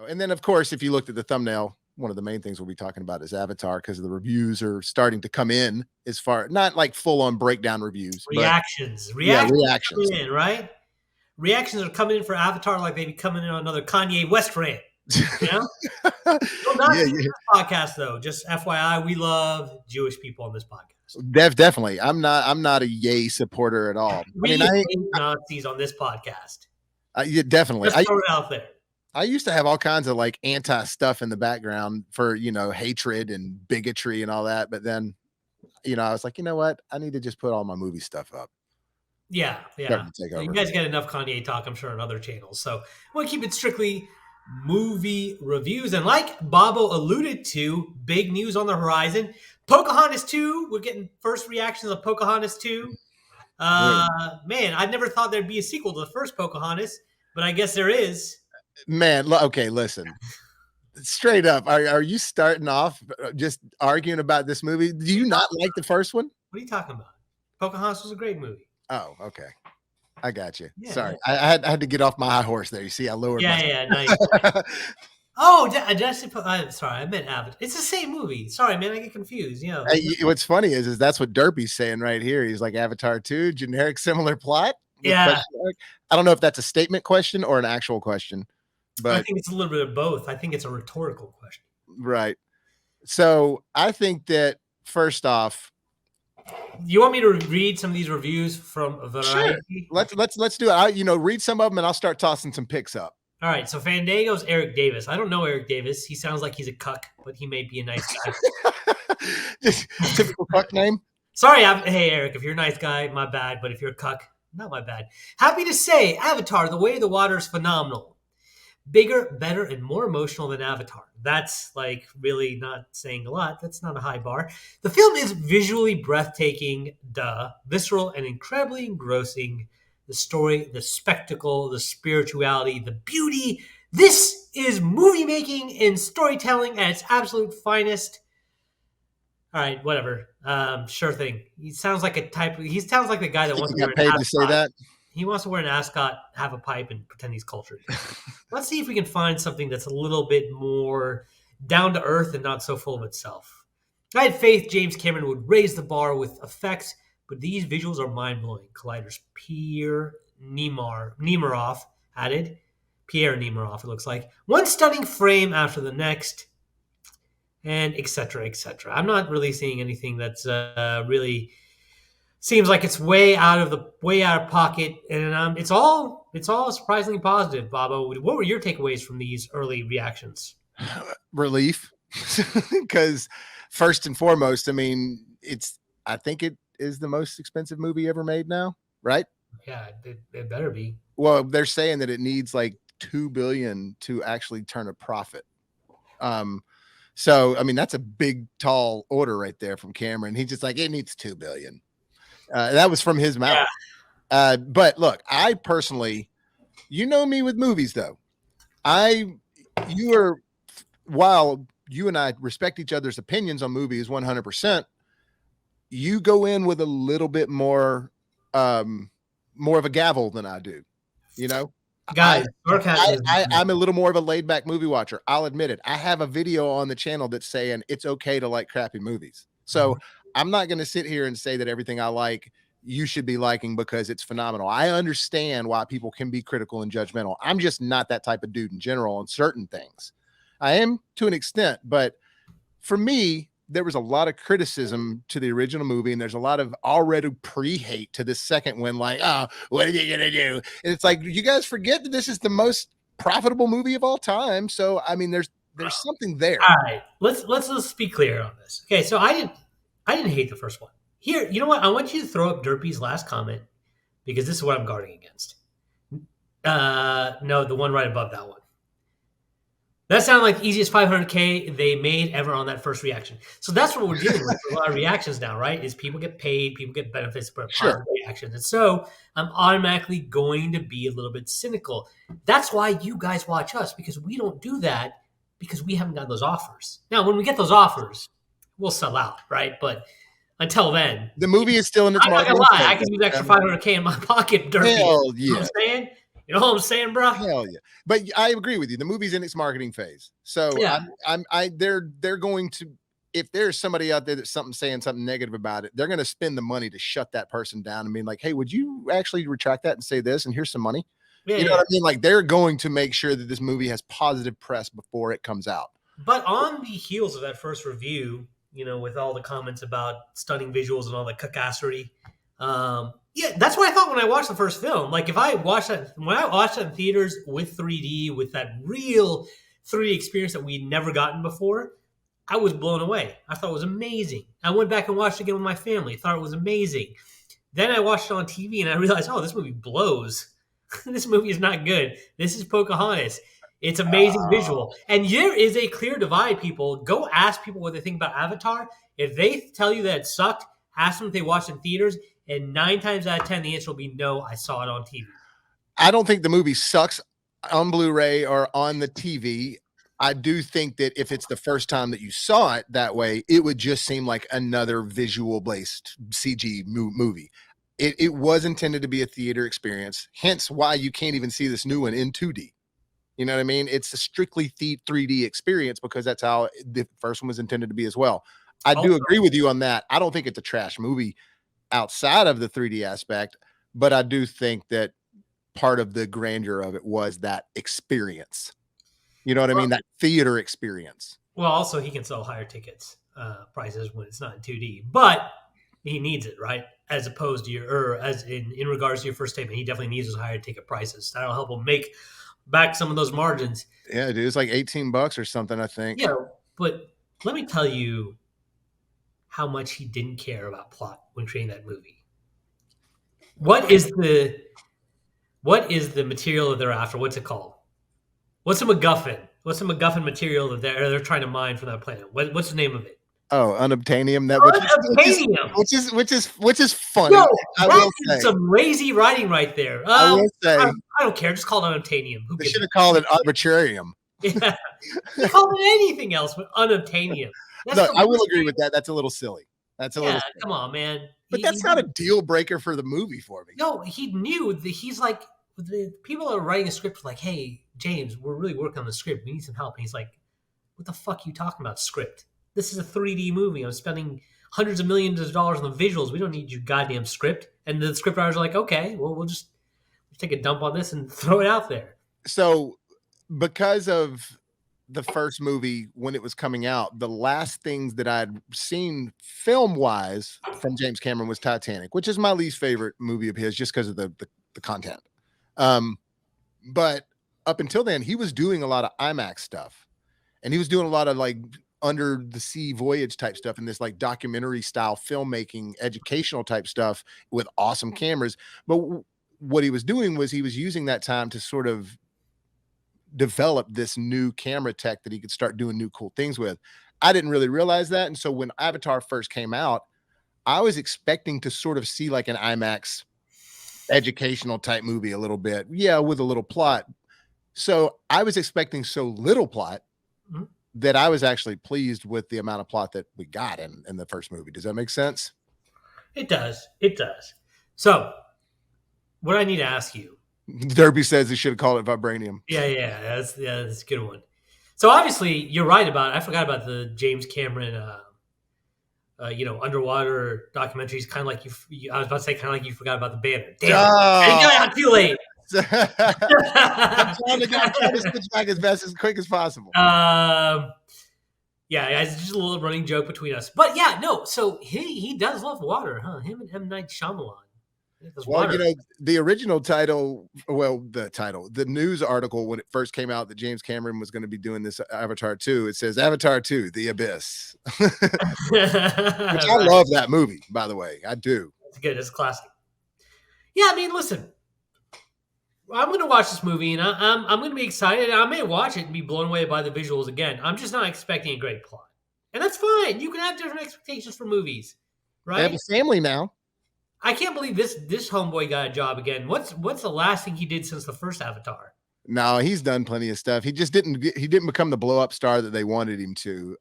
And then of course, if you looked at the thumbnail, one of the main things we'll be talking about is Avatar, because the reviews are starting to come in as far, not like full on breakdown reviews, reactions. but Reactions coming in, right? Reactions are coming in for Avatar like they'd be coming in on another Kanye West rant. You know? No, not this podcast though. Just FYI, we love Jewish people on this podcast. Definitely. I'm not a yay supporter at all. We hate Nazis on this podcast. Yeah, definitely. Just throw it out there. I used to have all kinds of like anti stuff in the background for, hatred and bigotry and all that. But then, I was like, you know what? I need to just put all my movie stuff up. Yeah. You guys get enough Kanye talk, I'm sure, on other channels. So we'll keep it strictly movie reviews. And like Bobo alluded to, big news on the horizon. Pocahontas 2. We're getting first reactions of Pocahontas 2. Man, I never thought there'd be a sequel to the first Pocahontas, but I guess there is. Man, okay, listen. Straight up, are you starting off just arguing about this movie? Do you not like the first one? What are you talking about? Pocahontas was a great movie. Oh, okay. I got you. Yeah, sorry. I had to get off my high horse there. You see, I lowered myself. Yeah, nice. Oh, sorry, I meant Avatar. It's the same movie. Sorry, man, I get confused. What's funny is that's what Derpy's saying right here. He's like, Avatar 2, generic, similar plot. Yeah. I don't know if that's a statement question or an actual question. But I think it's a little bit of both. I think it's a rhetorical question. Right. So I think that first off, you want me to read some of these reviews from Variety? Sure. Let's do it. Read some of them and I'll start tossing some picks up. All right. So Fandango's Eric Davis. I don't know Eric Davis. He sounds like he's a cuck, but he may be a nice guy. Just typical cuck name. Sorry. Hey, Eric, if you're a nice guy, my bad. But if you're a cuck, not my bad. Happy to say Avatar, The Way of the Water is phenomenal. Bigger, better, and more emotional than Avatar. That's like really not saying a lot. That's not a high bar. The film is visually breathtaking, visceral, and incredibly engrossing. The story, the spectacle, the spirituality, the beauty. This is movie making and storytelling at its absolute finest. All right, whatever. Sure thing. He sounds like the guy that wants to get paid to say that. He wants to wear an ascot, have a pipe, and pretend he's cultured. Let's see if we can find something that's a little bit more down to earth and not so full of itself. I had faith James Cameron would raise the bar with effects, but these visuals are mind-blowing. Collider's Pierre Nemiroff added. Pierre Nemiroff, it looks like. One stunning frame after the next, and et cetera, et cetera. I'm not really seeing anything that's really... seems like it's way out of pocket, and it's all surprisingly positive. Bobo, what were your takeaways from these early reactions? Relief, because first and foremost, I mean, I think it is the most expensive movie ever made now, right? Yeah, it better be. Well, they're saying that it needs like $2 billion to actually turn a profit. So I mean, that's a big, tall order right there from Cameron. He's just like, it needs $2 billion. That was from his mouth. Yeah. But look, I personally, me with movies though. While you and I respect each other's opinions on movies 100%, you go in with a little bit more of a gavel than I do, Guys, I'm a little more of a laid back movie watcher. I'll admit it. I have a video on the channel that's saying it's okay to like crappy movies. So I'm not going to sit here and say that everything I like, you should be liking because it's phenomenal. I understand why people can be critical and judgmental. I'm just not that type of dude in general on certain things. I am to an extent, but for me, there was a lot of criticism to the original movie, and there's a lot of already pre-hate to this second one. Like, oh, what are you going to do? And it's like, you guys forget that this is the most profitable movie of all time. So, I mean, there's something there. All right. Let's be clear on this. Okay. So I didn't hate the first one. Here, you know what? I want you to throw up Derpy's last comment because this is what I'm guarding against. No, the one right above that one. That sounded like the easiest $500K they made ever on that first reaction. So that's what we're dealing with. A lot of reactions now, right? Is people get paid, people get benefits for positive reactions. And so I'm automatically going to be a little bit cynical. That's why you guys watch us, because we don't do that because we haven't got those offers. Now, when we get those offers, we'll sell out, right? But until then, the movie is still in its market. I'm not gonna lie, I can use extra $500K in my pocket, Derpy. Hell yeah. You know what I'm saying? You know what I'm saying, bro? Hell yeah. But I agree with you. The movie's in its marketing phase. So Yeah. they're going to, if there's somebody out there that's saying something negative about it, they're going to spend the money to shut that person down and be like, hey, would you actually retract that and say this? And here's some money. Yeah, You know yeah. what I mean? Like they're going to make sure that this movie has positive press before it comes out. But on the heels of that first review, with all the comments about stunning visuals and all the cacassery, yeah, that's what I thought when I watched the first film. Like if I watched that when I watched that in theaters with 3D, with that real 3D experience that we'd never gotten before, I was blown away. I thought it was amazing. I went back and watched it again with my family. Thought it was amazing. Then I watched it on TV and I realized, oh, this movie blows. This movie is not good. This is Pocahontas. It's amazing visual. And there is a clear divide, people. Go ask people what they think about Avatar. If they tell you that it sucked, ask them if they watched it in theaters. And 9 times out of 10, the answer will be no, I saw it on TV. I don't think the movie sucks on Blu-ray or on the TV. I do think that if it's the first time that you saw it that way, it would just seem like another visual-based CG movie. It was intended to be a theater experience, hence why you can't even see this new one in 2D. You know what I mean? It's a strictly 3D experience because that's how the first one was intended to be as well. I do agree with you on that. I don't think it's a trash movie outside of the 3D aspect, but I do think that part of the grandeur of it was that experience. You know what I mean? That theater experience. Well, also he can sell higher tickets prices when it's not in 2D, but he needs it, right? As opposed to as in regards to your first statement, he definitely needs those higher ticket prices. That'll help him make back some of those margins. Yeah, dude, it's like $18 or something, I think. Yeah, but let me tell you how much he didn't care about plot when creating that movie. What is the material that they're after? What's it called? What's a MacGuffin? What's the MacGuffin material that they're trying to mine from that planet? What's the name of it? Oh, unobtainium. Which is funny. Yo, I will say some lazy writing right there. I will say I don't care. Just call it unobtainium. They should have called it arbitrarium. Yeah, they call it anything else but unobtainium. Look, I will agree with that. That's a little silly. That's a little silly. Come on, man. But that's not a deal breaker for the movie for me. No, he knew that he's like, the people are writing a script like, hey, James, we're really working on the script. We need some help. And he's like, what the fuck are you talking about, script? This is a 3D movie. I'm spending hundreds of millions of dollars on the visuals. We don't need your goddamn script. And the script writers are like, okay, well, we'll just take a dump on this and throw it out there. So because of the first movie, when it was coming out, the last things that I'd seen film-wise from James Cameron was Titanic, which is my least favorite movie of his just because of the content. But up until then, he was doing a lot of IMAX stuff. And he was doing a lot of like under the sea voyage type stuff and this like documentary style filmmaking, educational type stuff with awesome cameras. But what he was doing was he was using that time to sort of develop this new camera tech that he could start doing new cool things with. I didn't really realize that. And so when Avatar first came out, I was expecting to sort of see like an IMAX educational type movie a little bit. Yeah, with a little plot. So I was expecting so little plot that I was actually pleased with the amount of plot that we got in the first movie. Does that make sense? It does. It does. So what I need to ask you. Derby says he should have called it vibranium. Yeah, that's a good one. So obviously you're right about it. I forgot about the James Cameron underwater documentaries, kind of like you I was about to say kind of like you forgot about the banner. Damn, I got too late. I'm trying to switch back as quick as possible. Yeah, it's just a little running joke between us. But yeah, no, so he does love water, huh? Him and M. Night Shyamalan. Well, the original title, the news article when it first came out that James Cameron was going to be doing this Avatar 2, it says Avatar 2, The Abyss. Which I love that movie, by the way. I do. It's good. It's classic. Yeah, I mean, listen, I'm going to watch this movie and I'm going to be excited. I may watch it and be blown away by the visuals again. I'm just not expecting a great plot. And that's fine. You can have different expectations for movies, right? I have a family now. I can't believe this homeboy got a job again. What's the last thing he did since the first Avatar? No, he's done plenty of stuff. He just didn't become the blow up star that they wanted him to.